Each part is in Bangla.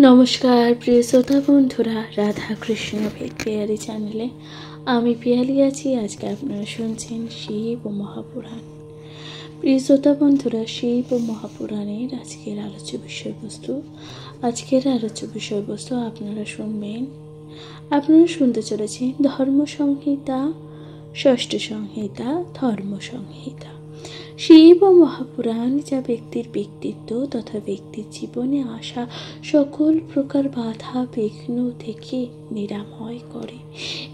নমস্কার প্রিয় শ্রোতা বন্ধুরা, রাধা কৃষ্ণ ভেদ পিয়ালি চ্যানেলে আমি পিয়ালি আছি। আজকে আপনারা শুনছেন শিব ও মহাপুরাণ। প্রিয় শ্রোতা বন্ধুরা, শিব ও মহাপুরাণের আজকের আলোচ্য বিষয়বস্তু আপনারা শুনবেন। আপনারা শুনতে চলেছেন ধর্ম সংহিতা, ষষ্ঠ সংহিতা, ধর্ম সংহিতা। শিব ও মহাপুরাণ যা ব্যক্তির ব্যক্তিত্ব তথা ব্যক্তির জীবনে আসা সকল প্রকার বাধা বিঘ্ন থেকে নিরাময় করে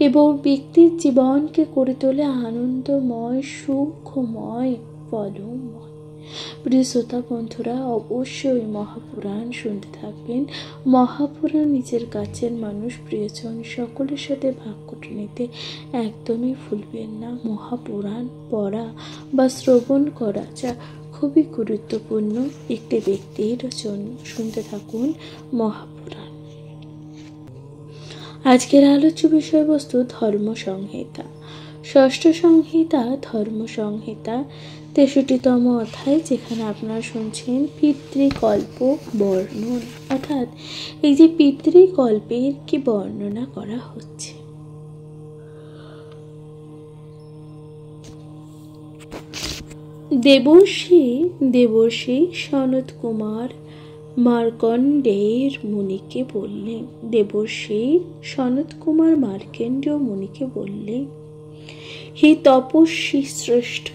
এবং ব্যক্তির জীবনকে করে তোলে আনন্দময়, সুখময়, ফলময়। প্রিয় শ্রোতা বন্ধুরা, অবশ্যই মহাপুরাণ শুনতে থাকবেন। মহাপুরাণ নিজের কাছের মানুষ, প্রিয়জন সকলের সাথে ভাগ করে নিতে একদমই ভুলবেন না। মহাপুরাণ পড়া বা শ্রবণ করা যা খুবই গুরুত্বপূর্ণ একটি ব্যক্তির জন্য। শুনতে থাকুন মহাপুরাণ। আজকের আলোচ্য বিষয়বস্তু ধর্ম সংহিতা, ষষ্ঠ সংহিতা, ধর্ম সংহিতা, 63তম অধ্যায়, যেখানে আপনারা শুনছেন পিতৃকল্প বর্ণন, অর্থাৎ এই যে পিতৃকল্পের কি বর্ণনা করা হচ্ছে। দেবর্ষি সনত কুমার মার্কণ্ডেয় মুনিকে বললেন, দেবর্ষি সনত কুমার মার্কণ্ডেয় মুনিকে বললেন, হে তপস্বী শ্রেষ্ঠ,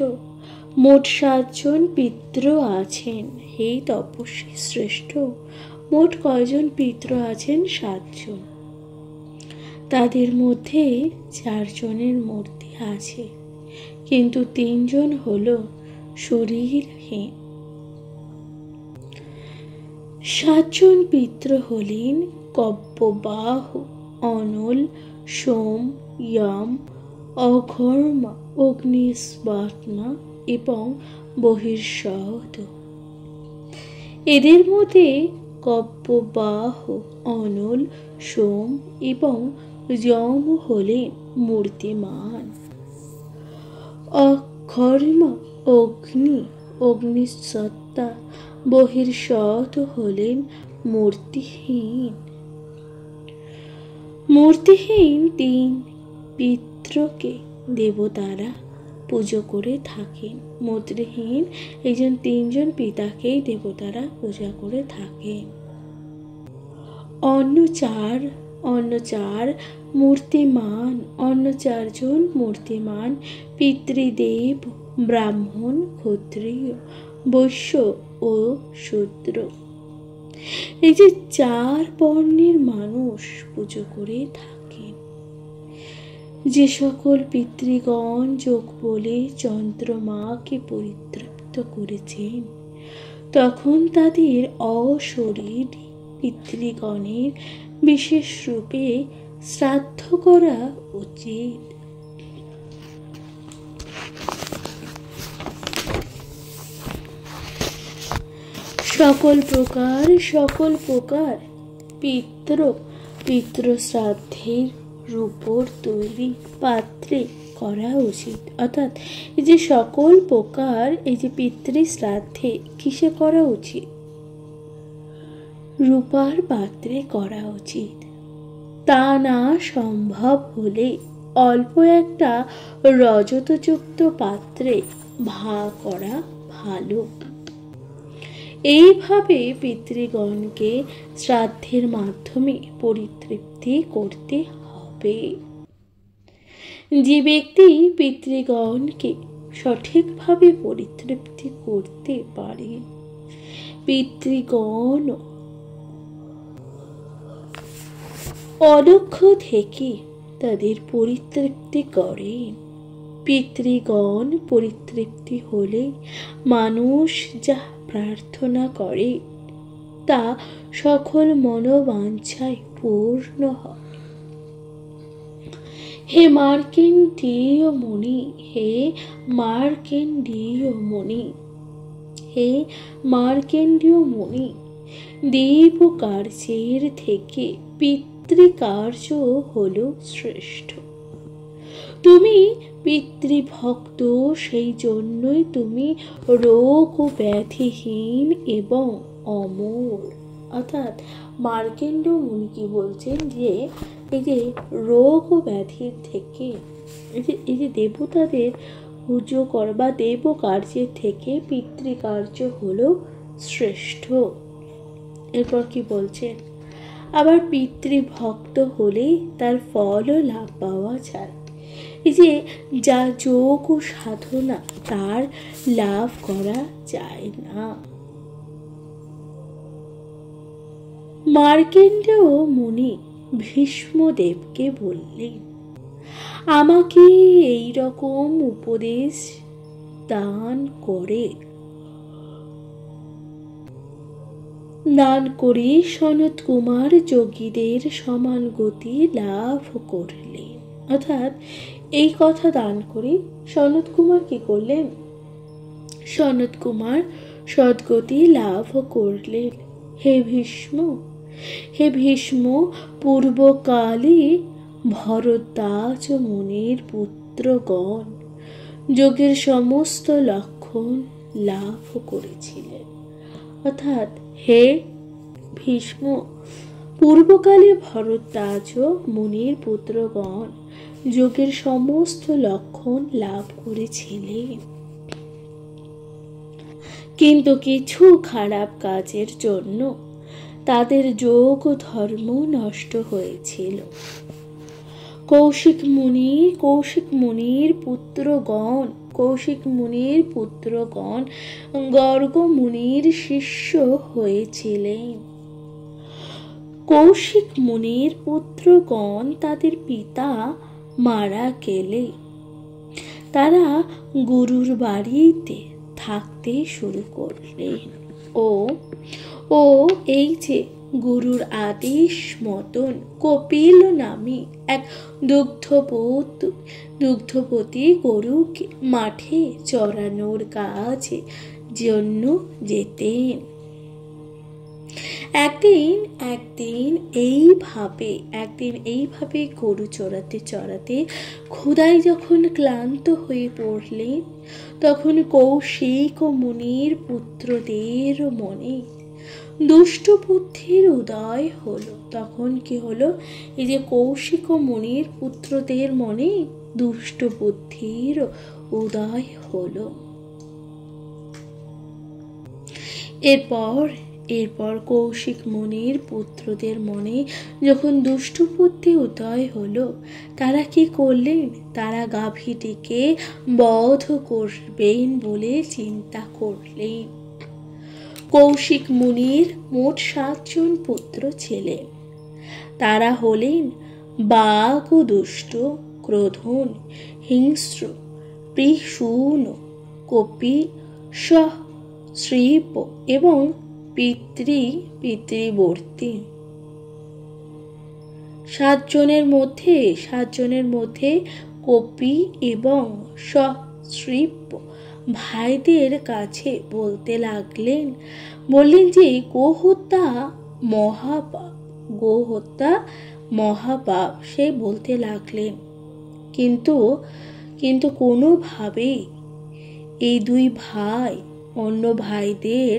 মোট 7 জন পিতৃ আছেন। হে তপস্বী শ্রেষ্ঠ, মোট কয়জন পিতৃ আছেন? 7 জন। তাদের মধ্যে 4 জনের মূর্তি আছে, কিন্তু 3 জন হলো শরীরহীন। 7 জন পিতৃ হলেন কব্যবাহু, অনল, সোম, যম, অঘর্মা, অগ্নিস্বাত্মা এবং বহির্সদ। এদের মধ্যে কব্যবাহু, অনল, সোম এবং যম হলেন মূর্তিমান। অঘর্মা, অগ্নি, অগ্নিসত্তা, বহির্সদ হলেন মূর্তিহীন। মূর্তিহীন 3 পিতৃকে দেবতারা পুজো করে থাকেন। মূর্তিহীন একজন 3 জন পিতাকেই দেবতারা পূজা করে থাকেন। অন্য চার মূর্তিমান, অন্য 4 জন মূর্তিমান পিতৃদেব ব্রাহ্মণ, ক্ষত্রিয়, বৈশ্য ও শূদ্র। এই যে 4 বর্ণের মানুষ পুজো করে থাকেন। যে সকল পিতৃগণ যোগ বলে চন্দ্রমাকে পরিতৃপ্ত করেছেন, তখন তাদের অশরীরী পিতৃগণের বিশেষ রূপে শ্রাদ্ধ করা উচিত। সকল প্রকার পিতৃ শ্রাদ্ধের রূপর তৈরি পাত্রে করা উচিত। অর্থাৎ এই যে সকল প্রকার এই যে পিতৃ শ্রাদ্ধে কিসে করা উচিত? রূপার পাত্রে করা উচিত। তা না সম্ভব হলে অল্প একটা রজতযুক্ত পাত্রে করা ভালো। এইভাবে পিতৃগণকে শ্রাদ্ধের মাধ্যমে পরিতৃপ্তি করতে হবে। যে ব্যক্তি পিতৃগণকে সঠিকভাবে পরিতৃপ্তি করতে পারে, পিতৃগণ অলক্ষ্য থেকে তাদের পরিতৃপ্তি করেন। পিতৃগণ পরিতৃপ্তি হলে মানুষ যা প্রার্থনা করে তা সকল মনোবাঞ্ছায় পূর্ণ হয়। হে মার্কণ্ডেয় মুনি, হে মার্কণ্ডেয় মুনি, হে মার্কণ্ডেয় মুনি, দেব কার্যের থেকে পিতৃকার্য হলো শ্রেষ্ঠ। তুমি পিতৃভক্ত, সেই জন্যই তুমি রোগ ও ব্যাধিহীন এবং অমর। অর্থাৎ মার্কেন্ড মুনি কি বলছেন যে এই যে রোগ ও ব্যাধির থেকে এই যে দেবতাদের পুজো করা বা দেব কার্যের থেকে পিতৃকার্য হলো শ্রেষ্ঠ। এরপর কি বলছেন, আবার পিতৃভক্ত হলেই তার ফলও লাভ পাওয়া যায়। এই যে যা যোগ ও সাধনা তার লাভ করা যায় না। মার্কেন্ডেয় মুনি ভীষ্মদেবকে বললেন, আমাকে এই রকম উপদেশ দান করে সনত কুমার যোগীদের সমান গতি লাভ করলেন। অর্থাৎ এই কথা দান করে সনত কুমার কি করলেন, সনত কুমার সদ্গতি লাভ করলেন। হে ভীষ্ম, পূর্বকালে ভরদ্বাজ মুনির পুত্রগণ যোগের সমস্ত লক্ষণ লাভ করেছিলেন। অর্থাৎ হে ভীষ্ম, পূর্বকালে ভরদ্বাজ মুনির পুত্রগণ যোগের সমস্ত লক্ষণ লাভ করেছিলেন, কিন্তু কিছু খারাপ কাজের জন্য তাদের যোগ ও ধর্ম নষ্ট হয়েছিল। কৌশিক মুনির পুত্রগণ গর্গ মুনির শিষ্য হয়েছিলেন। কৌশিক মুনির পুত্রগণ তাদের পিতা মারা গেলে তারা গুরুর বাড়িতে থাকতে শুরু করলেন ও এই যে গুরুর আদেশ মতন কপিল নামে এক দুগ্ধপতি গরুকে মাঠে চড়ানোর কাজে জন্য যেতেন। একদিন এইভাবে গরু চড়াতে ক্ষুধায় যখন ক্লান্ত হয়ে পড়লেন, তখন কৌশিক ও মুনির পুত্রদের মনে দুষ্ট বুদ্ধির উদয় হলো। তখন কি হলো, এই যে কৌশিক ও মুনির পুত্রদের মনে দুষ্ট বুদ্ধির উদয় হলো। এরপর কৌশিক মুনির পুত্রদের মনে যখন দুষ্ট বুদ্ধি উদয় হলো, তারা কি করলেন, তারা গাভীটিকে বধ করবেন বলে চিন্তা করলেন। কৌশিক মুনির মোট 7 জন পুত্র ছিলেন। তারা হলেন বাঘ ও দুষ্ট, ক্রোধন, হিংস্র, পৃষূন, কপি, সশ্রীপ এবং পিতৃবর্তী। 7 জনের মধ্যে কপি এবং সশ্রীপ ভাইদের কাছে বললেন যে গোহত্যা মহাপাপ সে বলতে লাগলেন। কিন্তু কোনোভাবেই এই 2 ভাই অন্য ভাইদের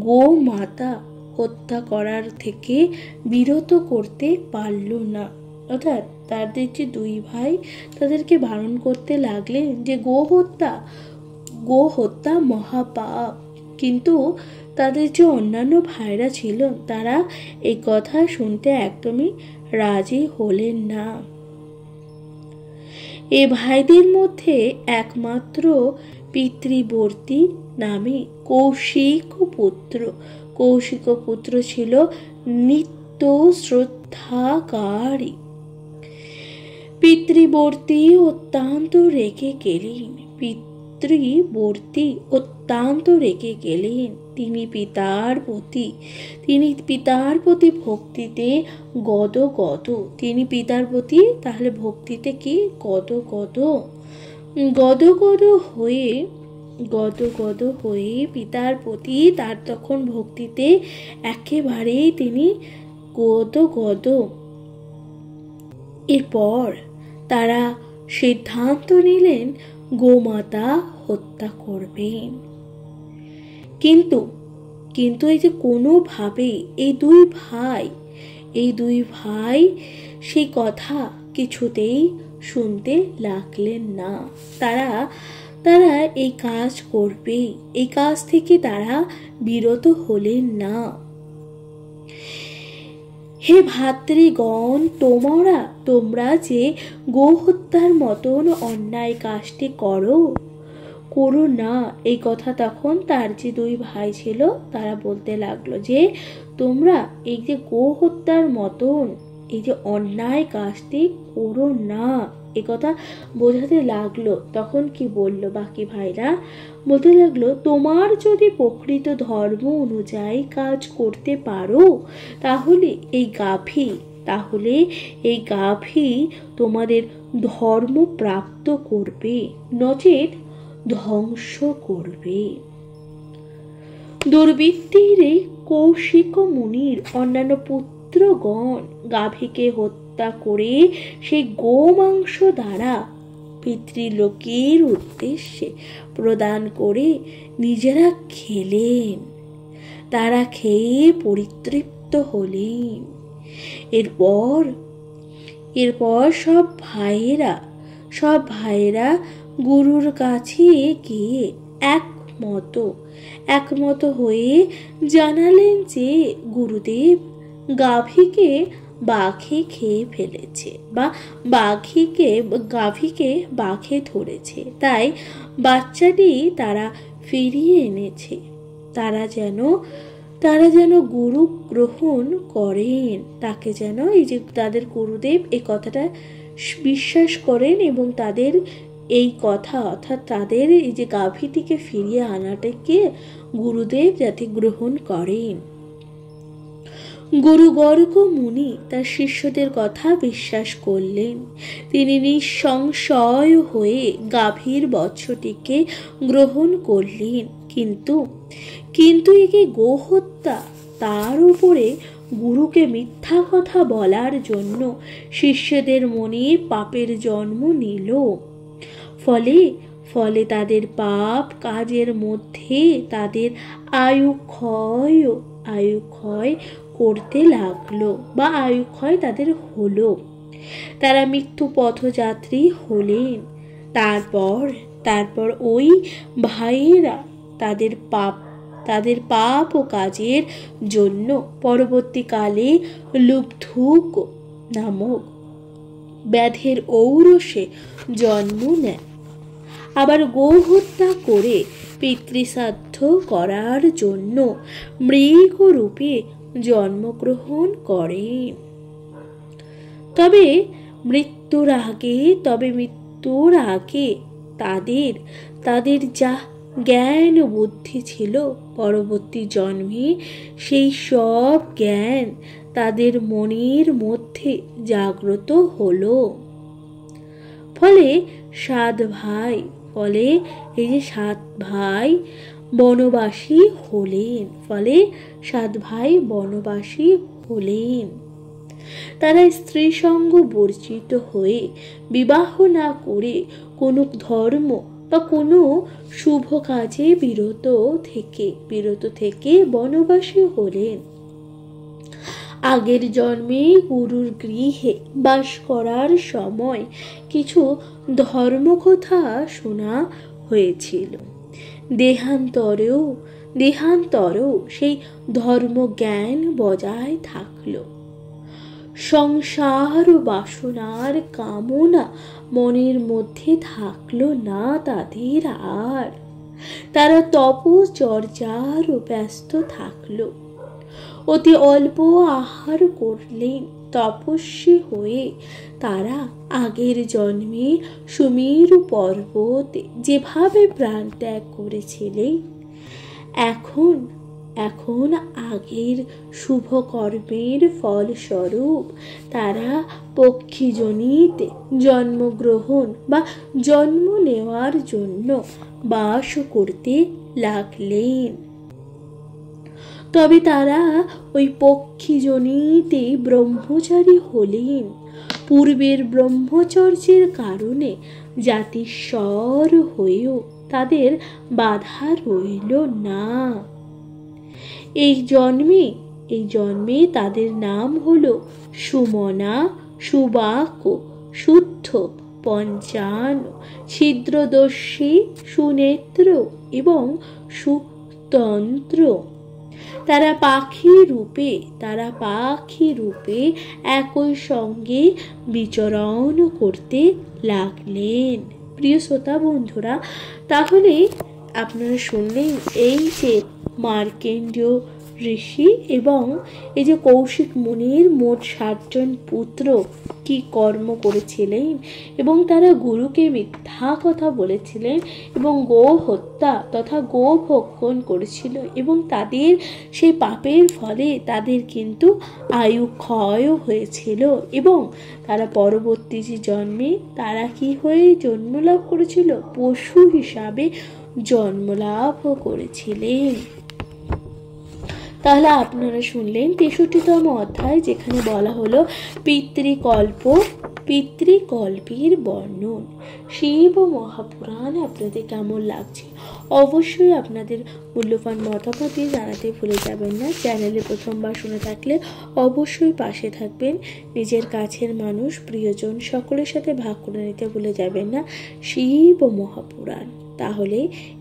গোমাতা হত্যা করার থেকে বিরত করতে পারল না। অর্থাৎ তাদের যে 2 ভাই তাদেরকে বারণ করতে লাগলেন যে গোহত্যা মহাপাপ, কিন্তু তাদের যে অন্যান্য ভাইরা ছিল তারা এই কথা শুনতে একদমই রাজি হলেন না। এই ভাইদের মধ্যে একমাত্র পিতৃবর্তী নামে কৌশিক পুত্র ছিল নিত্য শ্রদ্ধাকারী। পিতৃবর্তী অত্যন্ত রেগে গেলেন। তিনি পিতার প্রতি ভক্তিতে গদগদ। তিনি পিতার প্রতি তাহলে ভক্তিতে কি গদগদ হয়ে পিতার প্রতি তার তখন ভক্তিতে একেবারেই তিনি গদগদ। এরপর তারা সিদ্ধান্ত নিলেন গোমাতা হত্যা করবেন। কিন্তু এই যে কোনোভাবেই এই দুই ভাই সেই কথা কিছুতেই শুনতে লাগলেন না। তারা তারা এই কাজ করবে, এই কাজ থেকে তারা বিরত হলেন না। হে ভাতৃগণ, তোমরা যে গোহত্যার মতন অন্যায় কাজটি করো না। এই কথা তখন তার যে দুই ভাই ছিল তারা বলতে লাগলো যে তোমরা এই যে গোহত্যার মতন এই যে অন্যায় কাজটি করো না, এ কথা বোঝাতে লাগলো। তখন কি বলল বাকি ভাইরা? বলতে লাগলো, তোমার যদি প্রকৃত ধর্ম অনুযায়ী কাজ করতে পারো তাহলে এই গাভী তোমাদের ধর্ম প্রাপ্ত করবে, নচেৎ ধ্বংস করবে। দুর্বৃত্তির কৌশিক মুনির অন্যান্য পুত্রগণ গাভীকে হত্যা করে সেই গোমাংস দ্বারা পিতৃলোকের উদ্দেশ্যে প্রদান করে নিজেরা খেলেন। তারা খেয়ে পরিতৃপ্ত হলেন। এরপর সব ভাইয়েরা গুরুর কাছে গিয়ে একমত হয়ে জানালেন যে গুরুদেব গাভীকে বাঘে খেয়ে ফেলেছে বা গাভীকে বাঘে ধরেছে, তাই বাচ্চাটি তারা ফিরিয়ে এনেছে। তারা যেন গুরু গ্রহণ করেন, তাকে যেন এই যে তাদের গুরুদেব এই কথাটা বিশ্বাস করেন এবং তাদের এই কথা অর্থাৎ তাদের এই যে গাভীটিকে ফিরিয়ে আনাটাকে গুরুদেব যাতে গ্রহণ করেন। গুরু গর্গ মুনি তার শিষ্যদের কথা বিশ্বাস করলেন। তিনি নিঃসংশয় হয়ে গাভীর বৎসটিকে গ্রহণ করলেন। কিন্তু একে গোহত্যা, তার উপরে গুরুকে মিথ্যা কথা বলার জন্য শিষ্যদের মনে পাপের জন্ম নিল। ফলে তাদের পাপ কাজের মধ্যে তাদের আয়ু ক্ষয় করতে লাগলো বা আয়ু ক্ষয় তাদের হলো। তারা মৃত্যু পথযাত্রী হলেন। তারপর ওই ভাইয়েরা তাদের পাপ ও কাজের জন্য পরবর্তীকালে লুব্ধুক নামক ব্যাধের ঔরসে জন্ম নেয়। আবার গোহত্যা করে পিতৃশ্রাদ্ধ করার জন্য মৃগরূপে জন্মগ্রহণ করেন। তবে মৃত্যুর আগে তাদের যা জ্ঞান ও বুদ্ধি ছিল, পরবর্তী জন্মে সেই সব জ্ঞান তাদের মনের মধ্যে জাগ্রত হলো। ফলে সাত ভাই বনবাসী হলেন। তারা স্ত্রী সঙ্গ বর্জিত হয়ে বিবাহ না করে কোনো ধর্ম বা কোনো শুভ কাজে বিরত থেকে বনবাসী হলেন। আগের জন্মে গুরুর গৃহে বাস করার সময় কিছু ধর্মকথা শোনা হয়েছিল। দেহান্তরেও সেই ধর্মজ্ঞান বজায় থাকল। সংসার ও বাসনার কামনা মনের মধ্যে থাকলো না তাদের আর। তারা তপচর্যার ব্যস্ত থাকলো। অতি অল্প আহার করলেন। তপস্বী হয়ে তারা আগের জন্মে সুমেরু পর্বতে যেভাবে প্রাণ ত্যাগ করেছিলেন, এখন আগের শুভ কর্মের ফলস্বরূপ তারা পক্ষীজনিতে জন্মগ্রহণ বা জন্ম নেওয়ার জন্য বাস করতে লাগলেন। তবে তারা ওই পক্ষীজনিতে ব্রহ্মচারী হলেন। পূর্বের ব্রহ্মচর্যের কারণে জাতিস্বর হয়েও তাদের বাধা রইল না। এই জন্মে তাদের নাম হলো সুমনা, সুবাক, শুদ্ধ, পঞ্চান, ছিদ্রদর্শী, সুনেত্র এবং সুতন্ত্র। তারা পাখি রূপে একই সঙ্গে বিচরণ করতে লাগলেন। প্রিয় শ্রোতা বন্ধুরা, তাহলে আপনারা শুনলেন এই যে মার্কেন্ডীয় ঋষি এবং এই যে কৌশিক মুনির মোট 60 জন পুত্র কি কর্ম করেছিলেন এবং তারা গুরুকে মিথ্যা কথা বলেছিলেন এবং গো হত্যা তথা গো ভক্ষণ করেছিল এবং তাদের সেই পাপের ফলে তাদের কিন্তু আয়ু ক্ষয় হয়েছিল এবং তারা পরবর্তী যে জন্মে তারা কি হয়ে জন্মলাভ করেছিল? পশু হিসাবে জন্মলাভ করেছিলেন। তাহলে আপনারা শুনলেন 63তম অধ্যায়, যেখানে বলা হলো পিতৃকল্পের বর্ণন। শিব মহাপুরাণ আপনাদের কেমন লাগছে অবশ্যই আপনাদের মূল্যবান মতামত দিয়ে জানাতে ভুলে যাবেন না। চ্যানেলে প্রথমবার শুনে থাকলে অবশ্যই পাশে থাকবেন। নিজের কাছের মানুষ, প্রিয়জন সকলের সাথে ভাগ করে নিতে ভুলে যাবেন না শিব মহাপুরাণ। তাহলে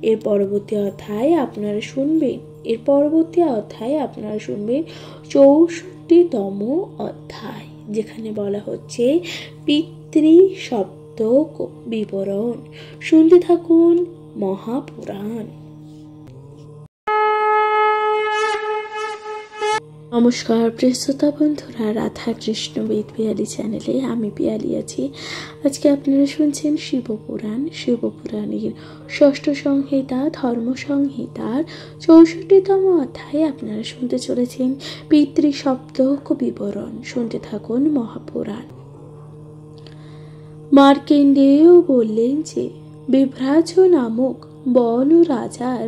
এর পরবর্তী অধ্যায়ে আপনারা শুনবেন 64তম অধ্যায়, যেখানে বলা হচ্ছে পিতৃ সপ্তক বিবরণ। শুনতে থাকুন মহাপুরাণ। নমস্কার প্রিয় শ্রোতা বন্ধুরা, রাধা কৃষ্ণ বেদ পিয়ালি চ্যানেলে আমি পিয়ালি আছি। আজকে আপনারা শুনছেন শিবপুরাণের ষষ্ঠ সংহিতা ধর্ম সংহিতার 64তম অধ্যায়ে আপনারা শুনতে চলেছেন পিতৃ সপ্তক বিবরণ। শুনতে থাকুন মহাপুরাণ। মার্কেন্ডেয় বললেন যে বিভ্রাজ নামক বন রাজার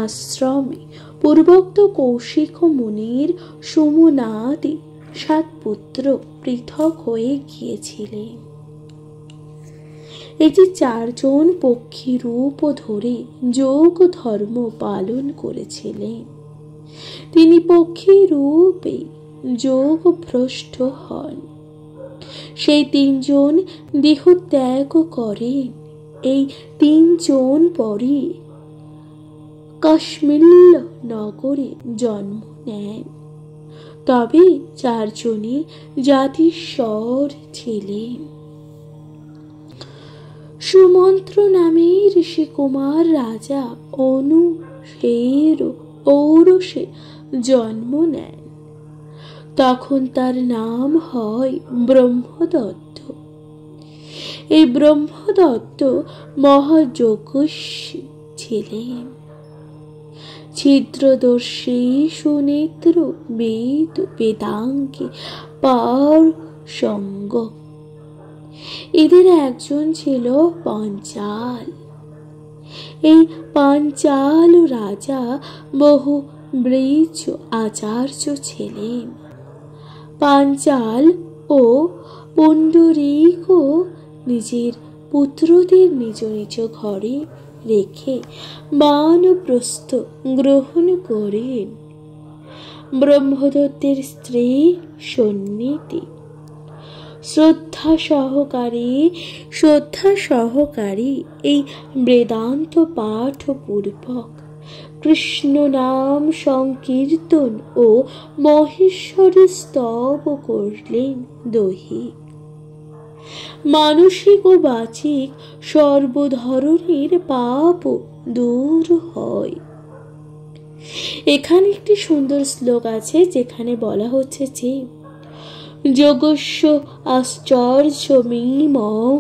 আশ্রমে পূর্বোক্ত কৌশিক মুনির সুমনাদি 7 পুত্র পৃথক হয়ে গিয়েছিলেন। এটি 4 জন পক্ষী রূপ ধরে যোগ ধর্ম পালন করেছিলেন। তিনি পক্ষী রূপে যোগ ভ্রষ্ট হন। সেই 3 জন দেহ ত্যাগ করেন। এই 3 জন পরে কাশ্মীর নগরে জন্ম নেন। তবে 4 জনই জাতিস্বর ছিলেন। সুমন্ত্র নামে ঋষিকুমার রাজা অনুসের ঔরসে জন্ম নেন। তখন তার নাম হয় ব্রহ্মদত্ত। এই ব্রহ্মদত্ত মহাযজ্ঞস্বী ছিলেন। ছিদ্রদর্শী, সুনেত্র, বেদাঙ্গে পারঙ্গম। এদের একজন ছিল পাঞ্চাল। এই পাঞ্চাল রাজা বহু বৃজ আচার্য ছিলেন। পাঞ্চাল ও পুণ্ডরীক নিজের পুত্রদের নিজ নিজ ঘরে রেখে বানপ্রস্থ গ্রহণ করেন। ব্রহ্মদত্তের স্ত্রী সন্নিধি শ্রদ্ধা সহকারী এই বেদান্ত পাঠ পূর্বক কৃষ্ণ নাম সংকীর্তন ও মহেশ্বরী স্তব করলেন দৈহিক, মানসিক ও বাচিক সর্বধরনের পাপ দূর হয়। এখানে একটি সুন্দর শ্লোক আছে, যেখানে বলা হচ্ছে যে যোগস্য আশ্চর্যমিমং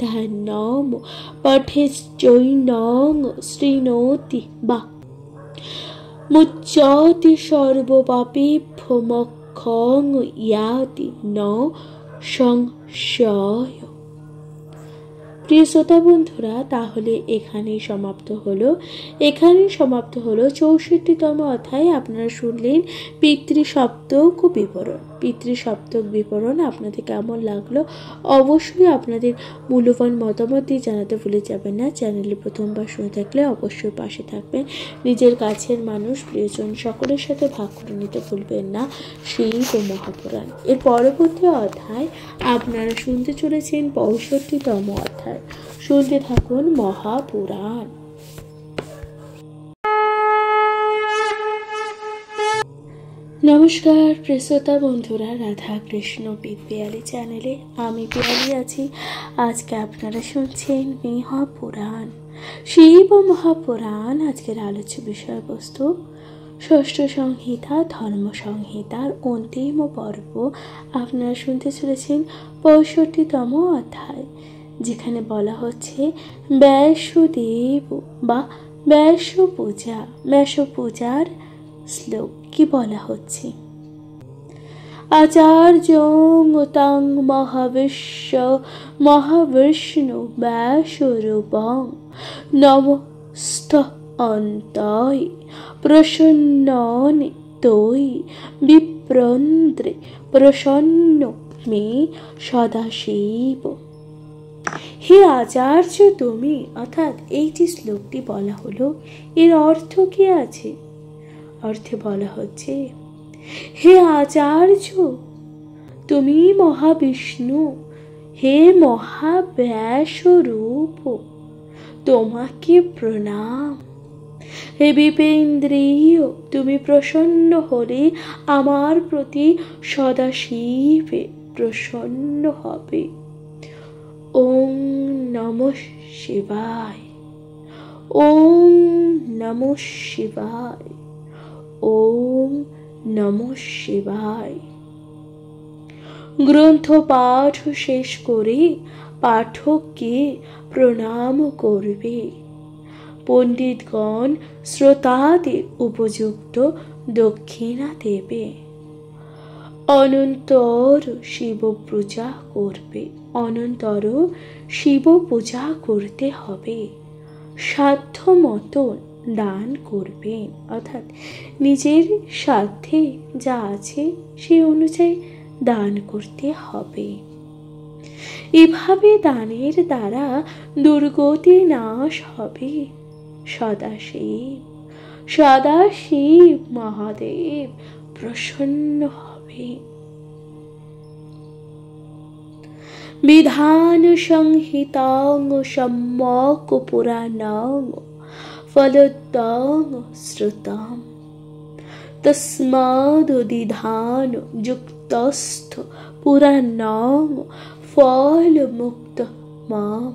ধ্যানম পঠেশ্চৈনং শৃণোতি বা মুচ্যতি সর্বপাপেভ্যো মোক্ষং ইয়াতি ন সংশয়। প্রিয় শ্রোতা বন্ধুরা, তাহলে এখানেই সমাপ্ত হলো 64তম অধ্যায়। আপনারা শুনলেন পিতৃ সপ্তক বিবরণ। পিতৃসপ্তক বিবরণ আপনাদের কেমন লাগলো অবশ্যই আপনাদের মূল্যবান মতামত দিয়ে জানাতে ভুলে যাবেন না। চ্যানেলে প্রথমবার শুনে থাকলে অবশ্যই পাশে থাকবেন, নিজের কাছের মানুষ প্রিয়জন সকলের সাথে ভাগ করে নিতে ভুলবেন না শিব ও মহাপুরাণ। এর পরবর্তী অধ্যায় আপনারা শুনতে চলেছেন ৬৫তম অধ্যায়। শুনতে থাকুন মহাপুরাণ। নমস্কার প্রিয়তা বন্ধুরা, রাধা কৃষ্ণ পিয়ালি চ্যানেলে আমি পিয়ালি আছি। আজকে আপনারা শুনছেন মহাপুরাণ, শিব ও মহাপুরাণ। আজকের আলোচ্য বিষয়বস্তু ষষ্ঠ সংহিতা ধর্ম সংহিতার অন্তিম পর্ব। আপনারা শুনতে চলেছেন ৬৫তম অধ্যায়, যেখানে বলা হচ্ছে ব্যাসদেব বা ব্যাস পূজার শ্লোক। কি বলা হচ্ছে? আচার্য তাং মহাবিষ্ণু ব্যাসরূপং নমস্ত অন্তয় প্রসন্ননে তৈ বিপ্রন্দ্রে প্রসন্ন মে সদাশিব। হে আচার্য তুমি, অর্থাৎ এই যে শ্লোকটি বলা হলো এর অর্থ কি আছে? অর্থে বলা হচ্ছে, হে আচার্য তুমি মহাবিষ্ণু, হে মহাব্যাসরূপ, তোমাকে প্রণাম। হে বিপেন্দ্রিয়, তুমি প্রসন্ন হলে আমার প্রতি সদাশিবে প্রসন্ন হবে। ওং নমঃ শিবায়, ওং নমঃ শিবায়, ওম নমঃ শিবায়। গ্রন্থ পাঠ শেষ করে পাঠককে প্রণাম করবে। পণ্ডিতগণ শ্রোতাদের উপযুক্ত দক্ষিণা দেবে। অনন্তর শিব পূজা করবে, অনন্তর শিব পূজা করতে হবে। সাধ্য মতন দান করবেন, অর্থাৎ নিজের সাধ্যে যা আছে সেই অনুযায়ী দান করতে হবে। এভাবে দানের দ্বারা দুর্গতি নাশ হবে। সদাশিব মহাদেব প্রসন্ন হবে। বিধান সংহিতাং সম্যক পুরাণাং ফলদাং শ্রুতাম তস্মাদুদিধান যুক্তস্থ পুরাণাং ফলমুক্ত মাম।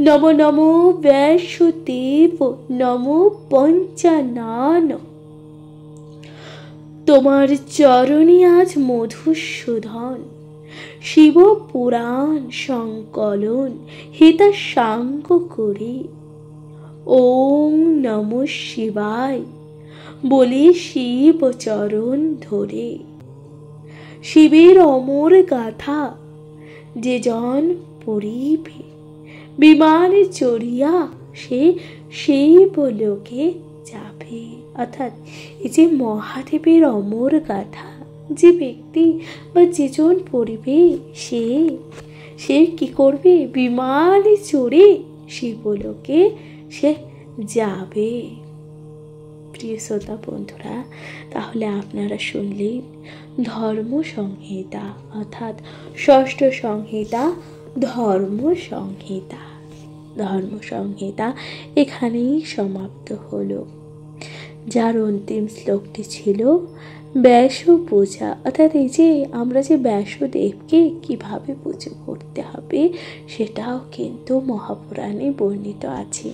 নমো নমো ব্যাসদেব, নমো পঞ্চানন। তোমার চরণে আজ মধুসূদন শিব পুরাণ সংকলন হিতা সাঙ্গ করি। ওং নমঃ শিবায় বলে শিব চরণ ধরে। শিবের অমর গাথা যে জন পড়িবে, বিমানে চড়িয়া সে শিব লোকে যাবে। অর্থাৎ এই যে মহাদেবের অমর গাথা যে ব্যক্তি বা যেজন পড়িবে সে কি করবে? বিমানে চড়ে শিবলোকে সে যাবে। প্রিয় শ্রোতা বন্ধুরা, তাহলে আপনারা শুনলেন ধর্ম সংহিতা, অর্থাৎ ষষ্ঠ সংহিতা ধর্ম সংহিতা এখানেই সমাপ্ত হলো। যার অন্তিম শ্লোকটি ছিল ব্যাস পূজা, অর্থাৎ এই যে আমরা যে ব্যাসদেবকে কিভাবে পুজো করতে হবে সেটাও কিন্তু মহাপুরাণে বর্ণিত আছে।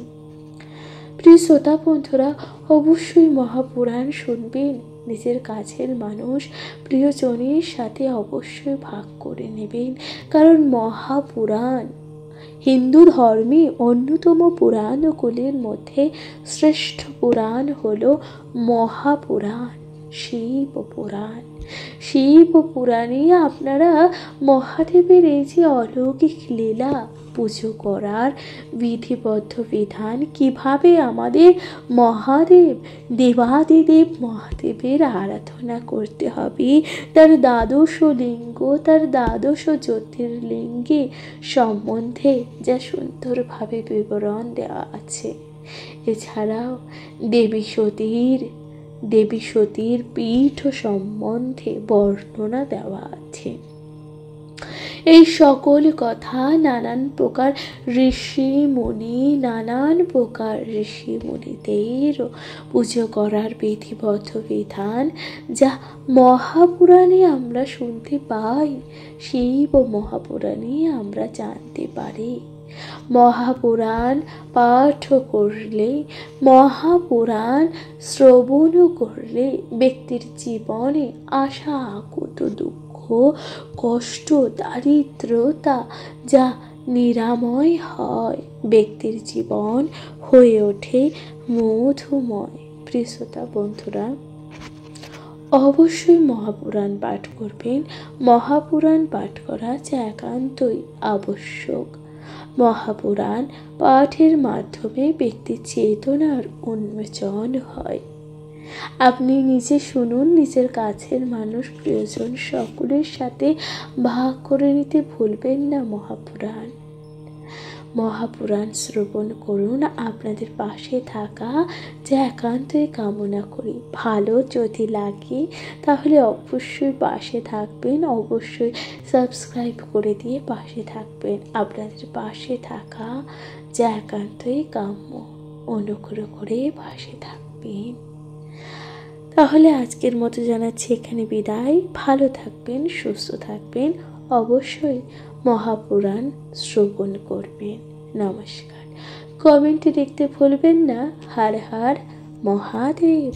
প্রিয় শ্রোতা বন্ধুরা, অবশ্যই মহাপুরাণ শুনবেন, নিজের কাছের মানুষ প্রিয়জনের সাথে অবশ্যই ভাগ করে নেবেন, কারণ মহাপুরাণ হিন্দু ধর্মে অন্যতম পুরাণগুলির মধ্যে শ্রেষ্ঠ পুরাণ হল মহাপুরাণ, শিব পুরাণে আপনারা মহাদেবের এই যে অলৌকিক লীলা পুজো করার বিধিবদ্ধ বিধান, কিভাবে আমাদের মহাদেব দেবাদিদেব মহাদেবের আরাধনা করতে হবে, তার দ্বাদশ লিঙ্গ, তার দ্বাদশ জ্যোতির্লিঙ্গে সম্বন্ধে যা সুন্দরভাবে বিবরণ দেওয়া আছে। এছাড়াও দেবী সতীর পীঠ সম্বন্ধে বর্ণনা দেওয়া আছে। এই সকল কথা নানান প্রকার ঋষি মুনিদের পুজো করার বিধিবদ্ধ বিধান যা মহাপুরাণে আমরা শুনতে পাই, শিব মহাপুরাণে আমরা জানতে পারি। মহাপুরাণ পাঠ করলে, মহাপুরাণ শ্রবণ করলে ব্যক্তির জীবনে আসা আকুত দুঃখ, কষ্ট, দারিদ্রতা যা নিরাময় হয়, ব্যক্তির জীবন হয়ে ওঠে মধুময়। প্রিয় শ্রোতা বন্ধুরা, অবশ্যই মহাপুরাণ পাঠ করবেন। মহাপুরাণ পাঠ করা যা একান্তই আবশ্যক। মহাপুরাণ পাঠের মাধ্যমে ব্যক্তির চেতনার উন্মোচন হয়। আপনি নিজে শুনুন, নিজের কাছের মানুষ, প্রিয়জন সকলের সাথে ভাগ করে নিতে ভুলবেন না মহাপুরাণ শ্রবণ করুন। আপনাদের পাশে থাকা যা একান্তই কামনা করি। ভালো যদি লাগে তাহলে অবশ্যই পাশে থাকবেন, অবশ্যই সাবস্ক্রাইব করে দিয়ে পাশে থাকবেন। আপনাদের পাশে থাকা যা একান্তই কাম্য, অনুগ্রহ করে পাশে থাকবেন। তাহলে আজকের মতো জানাচ্ছি এখানে বিদায়। ভালো থাকবেন, সুস্থ থাকবেন, অবশ্যই মহাপুরাণ শ্রবণ করবেন। নমস্কার। কমেন্টে লিখতে ভুলবেন না। হর হর মহাদেব।